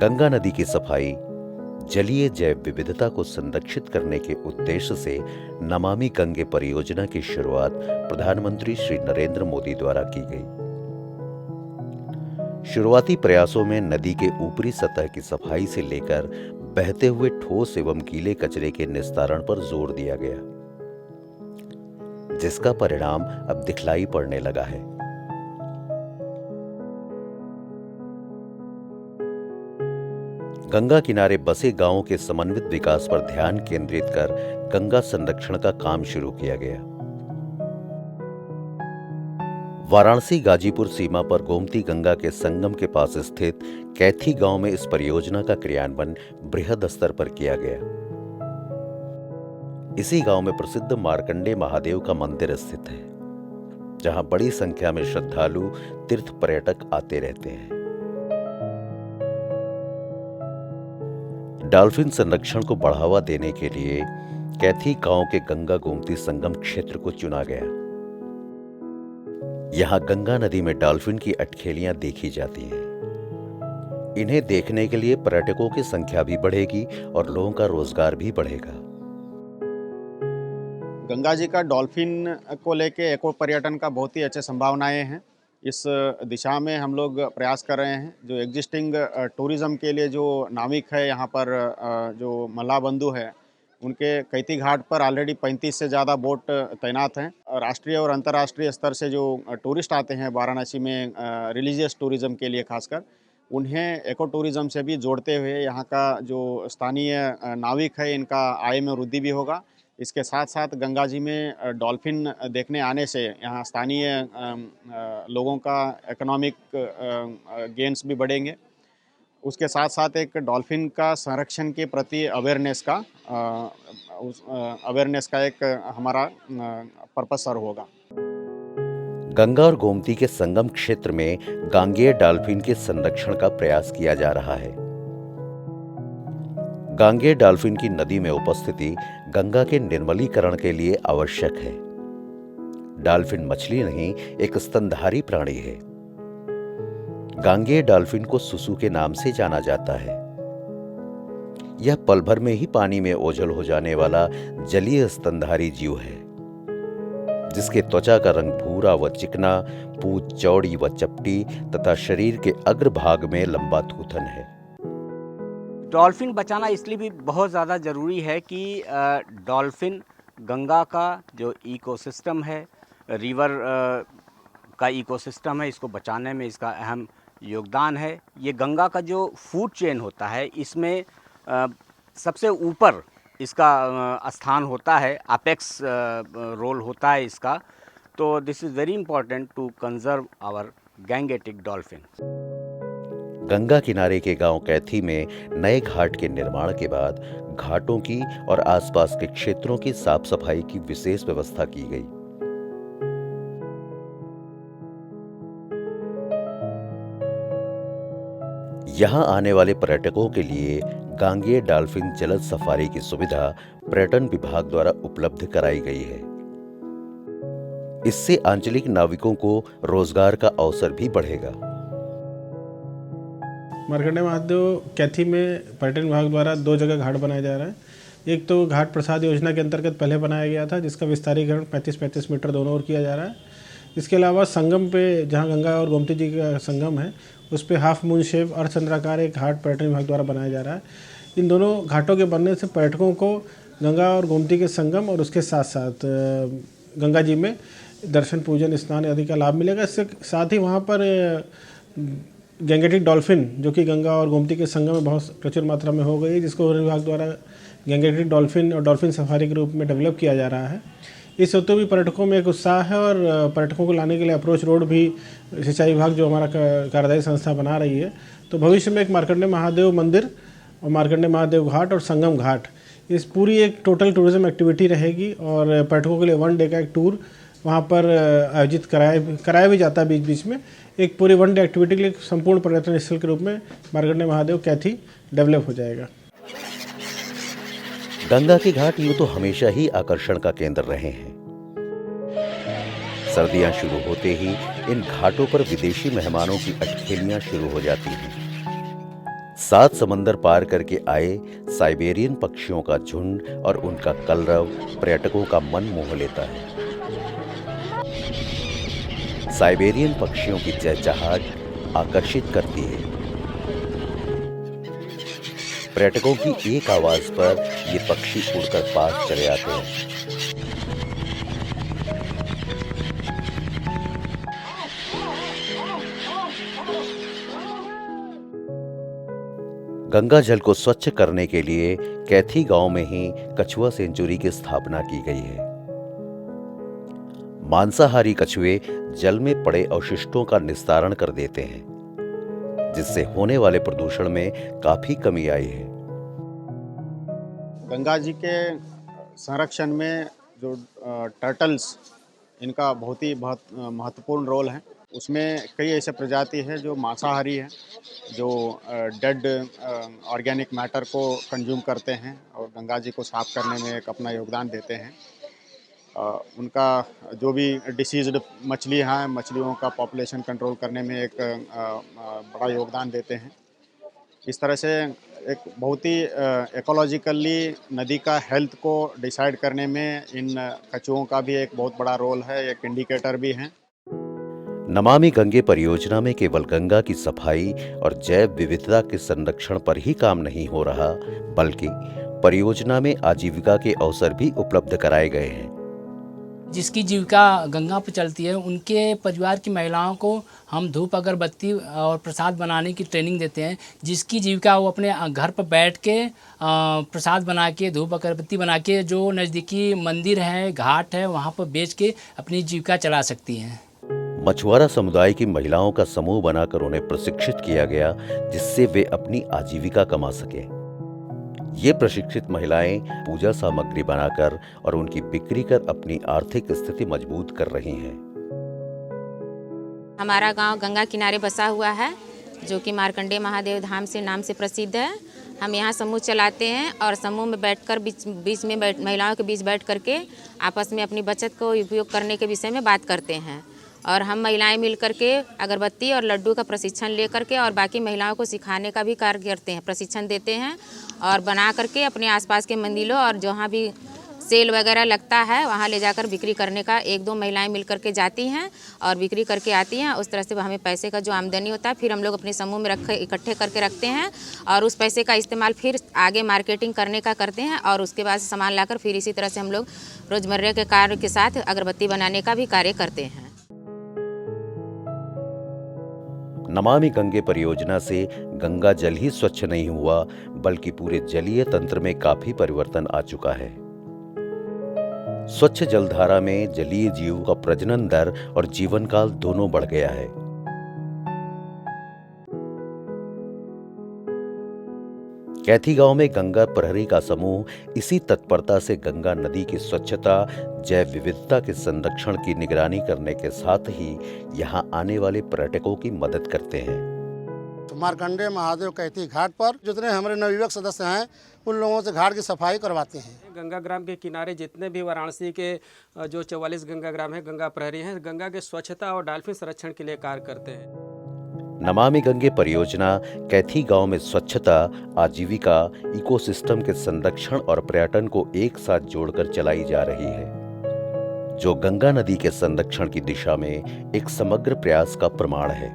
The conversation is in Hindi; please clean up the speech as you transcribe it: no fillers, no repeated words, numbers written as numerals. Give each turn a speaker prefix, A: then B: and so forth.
A: गंगा नदी की सफाई जलीय जैव विविधता को संरक्षित करने के उद्देश्य से नमामि गंगे परियोजना की शुरुआत प्रधानमंत्री श्री नरेंद्र मोदी द्वारा की गई। शुरुआती प्रयासों में नदी के ऊपरी सतह की सफाई से लेकर बहते हुए ठोस एवं गीले कचरे के निस्तारण पर जोर दिया गया, जिसका परिणाम अब दिखलाई पड़ने लगा है। गंगा किनारे बसे गांवों के समन्वित विकास पर ध्यान केंद्रित कर गंगा संरक्षण का काम शुरू किया गया। वाराणसी गाजीपुर सीमा पर गोमती गंगा के संगम के पास स्थित कैथी गांव में इस परियोजना का क्रियान्वयन बृहद स्तर पर किया गया। इसी गांव में प्रसिद्ध मार्कंडे महादेव का मंदिर स्थित है, जहां बड़ी संख्या में श्रद्धालु तीर्थ पर्यटक आते रहते हैं। डॉल्फिन संरक्षण को बढ़ावा देने के लिए कैथी गांव के गंगा गोमती संगम क्षेत्र को चुना गया। यहां गंगा नदी में डॉल्फिन की अटखेलियां देखी जाती हैं। इन्हें देखने के लिए पर्यटकों की संख्या भी बढ़ेगी और लोगों का रोजगार भी बढ़ेगा।
B: गंगा जी का डॉल्फिन को लेके एको पर्यटन का बहुत ही अच्छे संभावनाएं हैं। इस दिशा में हम लोग प्रयास कर रहे हैं। जो एग्जिस्टिंग टूरिज़्म के लिए जो नाविक है यहाँ पर, जो मल्लाह बंधु है, उनके कैथी घाट पर ऑलरेडी 35 से ज़्यादा बोट तैनात हैं। राष्ट्रीय और अंतर्राष्ट्रीय स्तर से जो टूरिस्ट आते हैं वाराणसी में रिलीजियस टूरिज़्म के लिए खासकर, उन्हें एको टूरिज़्म से भी जोड़ते हुए यहाँ का जो स्थानीय नाविक है, इनका आय में वृद्धि भी होगा। इसके साथ साथ गंगा जी में डॉल्फिन देखने आने से यहाँ स्थानीय लोगों का इकोनॉमिक गेन्स भी बढ़ेंगे। उसके साथ साथ एक डॉल्फिन का संरक्षण के प्रति अवेयरनेस का एक हमारा पर्पस सर होगा।
A: गंगा और गोमती के संगम क्षेत्र में गांगेय डॉल्फिन के संरक्षण का प्रयास किया जा रहा है। गांगेय डॉल्फिन की नदी में उपस्थिति गंगा के निर्मलीकरण के लिए आवश्यक है। डॉल्फिन मछली नहीं, एक स्तनधारी प्राणी है। गांगेय डॉल्फिन को सुसु के नाम से जाना जाता है। यह पल भर में ही पानी में ओझल हो जाने वाला जलीय स्तनधारी जीव है, जिसके त्वचा का रंग भूरा व चिकना, पूंछ चौड़ी व चपटी तथा शरीर के अग्रभाग में लंबा थूथन है।
C: डॉल्फिन बचाना इसलिए भी बहुत ज़्यादा ज़रूरी है कि डॉल्फिन गंगा का जो इकोसिस्टम है, रिवर का इकोसिस्टम है, इसको बचाने में इसका अहम योगदान है। ये गंगा का जो फूड चेन होता है, इसमें सबसे ऊपर इसका स्थान होता है, अपेक्स रोल होता है इसका। तो this is very important to conserve our Gangetic dolphin.
A: Ganga किनारे के गांव कैथी में नए घाट के निर्माण के बाद घाटों की और आसपास के क्षेत्रों की साफ सफाई की विशेष व्यवस्था की गई। यहां आने वाले पर्यटकों के लिए गांगेय डॉल्फिन जलद सफारी की सुविधा पर्यटन विभाग द्वारा उपलब्ध कराई गई है। इससे आंचलिक नाविकों को रोजगार का अवसर भी बढ़ेगा।
D: मार्कंडे महादेव कैथी में पर्यटन विभाग द्वारा 2 जगह घाट बनाए जा रहे हैं। एक तो घाट प्रसाद योजना के अंतर्गत पहले बनाया गया था, जिसका विस्तारीकरण 35-35 मीटर दोनों ओर किया जा रहा है। इसके अलावा संगम पे, जहां गंगा और गोमती जी का संगम है, उस पे हाफ मून शेप अर्धचंद्राकार एक घाट पर्यटन विभाग द्वारा बनाया जा रहा है। इन दोनों घाटों के बनने से पर्यटकों को गंगा और गोमती के संगम और उसके साथ साथ गंगा जी में दर्शन, पूजन, स्नान आदि का लाभ मिलेगा। इसके साथ ही वहाँ पर गैंगेटिक डॉल्फिन, जो कि गंगा और गोमती के संगम में बहुत प्रचुर मात्रा में हो गई है, जिसको वन विभाग द्वारा गैंगेटिक डॉल्फिन और डॉल्फिन सफारी के रूप में डेवलप किया जा रहा है। इस हेतु भी पर्यटकों में एक उत्साह है और पर्यटकों को लाने के लिए अप्रोच रोड भी सिंचाई विभाग जो हमारा कार्यदायी संस्था बना रही है। तो भविष्य में एक मार्कंडे महादेव मंदिर और मार्कंडे महादेव घाट और संगम घाट, इस पूरी एक टोटल टूरिज्म एक्टिविटी रहेगी और पर्यटकों के लिए 1 डे का एक टूर वहाँ पर आयोजित कराया भी जाता है। बीच बीच में एक पूरी 1 डे एक्टिविटी के लिए संपूर्ण पर्यटन स्थल के रूप में मार्कंडे महादेव कैथी डेवलप हो जाएगा।
A: गंगा के घाट यूं तो हमेशा ही आकर्षण का केंद्र रहे हैं। सर्दियां शुरू होते ही इन घाटों पर विदेशी मेहमानों की अटखेलियां शुरू हो जाती हैं। सात समंदर पार करके आए साइबेरियन पक्षियों का झुंड और उनका कलरव पर्यटकों का मन मोह लेता है। साइबेरियन पक्षियों की चहचहाट आकर्षित करती है। पर्यटकों की एक आवाज पर ये पक्षी उड़कर पास चले आते हैं। गंगा जल को स्वच्छ करने के लिए कैथी गांव में ही कछुआ सेंचुरी की स्थापना की गई है। मांसाहारी कछुए जल में पड़े अवशिष्टों का निस्तारण कर देते हैं, जिससे होने वाले प्रदूषण में काफी कमी आई है।
B: गंगा जी के संरक्षण में जो टर्टल्स, इनका बहुत ही महत्वपूर्ण रोल है। उसमें कई ऐसे प्रजाति है जो मांसाहारी है, जो डेड ऑर्गेनिक मैटर को कंज्यूम करते हैं और गंगा जी को साफ करने में एक अपना योगदान देते हैं। उनका जो भी डिसीज्ड मछलियाँ हैं, मछलियों का पॉपुलेशन कंट्रोल करने में एक बड़ा योगदान देते हैं। इस तरह से एक बहुत ही इकोलॉजिकली नदी का हेल्थ को डिसाइड करने में इन कछुओं का भी एक बहुत बड़ा रोल है, एक इंडिकेटर भी है।
A: नमामि गंगे परियोजना में केवल गंगा की सफाई और जैव विविधता के संरक्षण पर ही काम नहीं हो रहा, बल्कि परियोजना में आजीविका के अवसर भी उपलब्ध कराए गए हैं।
E: जिसकी जीविका गंगा पर चलती है, उनके परिवार की महिलाओं को हम धूप अगरबत्ती और प्रसाद बनाने की ट्रेनिंग देते हैं, जिसकी जीविका वो अपने घर पर बैठ के प्रसाद बना के, धूप अगरबत्ती बना के, जो नज़दीकी मंदिर है, घाट है, वहाँ पर बेच के अपनी जीविका चला सकती हैं।
A: मछुआरा समुदाय की महिलाओं का समूह बनाकर उन्हें प्रशिक्षित किया गया, जिससे वे अपनी आजीविका कमा सके। ये प्रशिक्षित महिलाएं पूजा सामग्री बनाकर और उनकी बिक्री कर अपनी आर्थिक स्थिति मजबूत कर रही हैं।
F: हमारा गांव गंगा किनारे बसा हुआ है, जो कि मार्कंडेय महादेव धाम से नाम से प्रसिद्ध है। हम यहाँ समूह चलाते हैं और समूह में बैठकर बीच में महिलाओं के बीच बैठ करके आपस में अपनी बचत को उपयोग करने के विषय में बात करते हैं। और हम महिलाएं मिल करके अगरबत्ती और लड्डू का प्रशिक्षण ले करके और बाकी महिलाओं को सिखाने का भी कार्य करते हैं, प्रशिक्षण देते हैं और बना करके अपने आसपास के मंदिरों और जहाँ भी सेल वगैरह लगता है वहाँ ले जाकर बिक्री करने का एक दो महिलाएं मिल करके जाती हैं और बिक्री करके आती हैं। उस तरह से हमें पैसे का जो आमदनी होता है फिर हम लोग अपने समूह में इकट्ठे करके रखते हैं और उस पैसे का इस्तेमाल फिर आगे मार्केटिंग करने का करते हैं और उसके बाद सामान लाकर फिर इसी तरह से हम लोग रोजमर्रा के कार्य के साथ अगरबत्ती बनाने का भी कार्य करते हैं।
A: नमामि गंगे परियोजना से गंगा जल ही स्वच्छ नहीं हुआ, बल्कि पूरे जलीय तंत्र में काफी परिवर्तन आ चुका है। स्वच्छ जलधारा में जलीय जीव का प्रजनन दर और जीवन काल दोनों बढ़ गया है। कैथी गांव में गंगा प्रहरी का समूह इसी तत्परता से गंगा नदी की स्वच्छता, जैव विविधता के संरक्षण की निगरानी करने के साथ ही यहां आने वाले पर्यटकों की मदद करते हैं।
G: मार्कंडेय महादेव कैथी घाट पर जितने हमारे नवयुवक सदस्य हैं, उन लोगों से घाट की सफाई करवाते हैं।
H: गंगा ग्राम के किनारे जितने भी वाराणसी के जो 44 गंगा ग्राम है, गंगा प्रहरी हैं, गंगा के स्वच्छता और डॉल्फिन संरक्षण के लिए कार्य करते हैं।
A: नमामि गंगे परियोजना कैथी गांव में स्वच्छता, आजीविका, इकोसिस्टम के संरक्षण और पर्यटन को एक साथ जोड़कर चलाई जा रही है, जो गंगा नदी के संरक्षण की दिशा में एक समग्र प्रयास का प्रमाण है।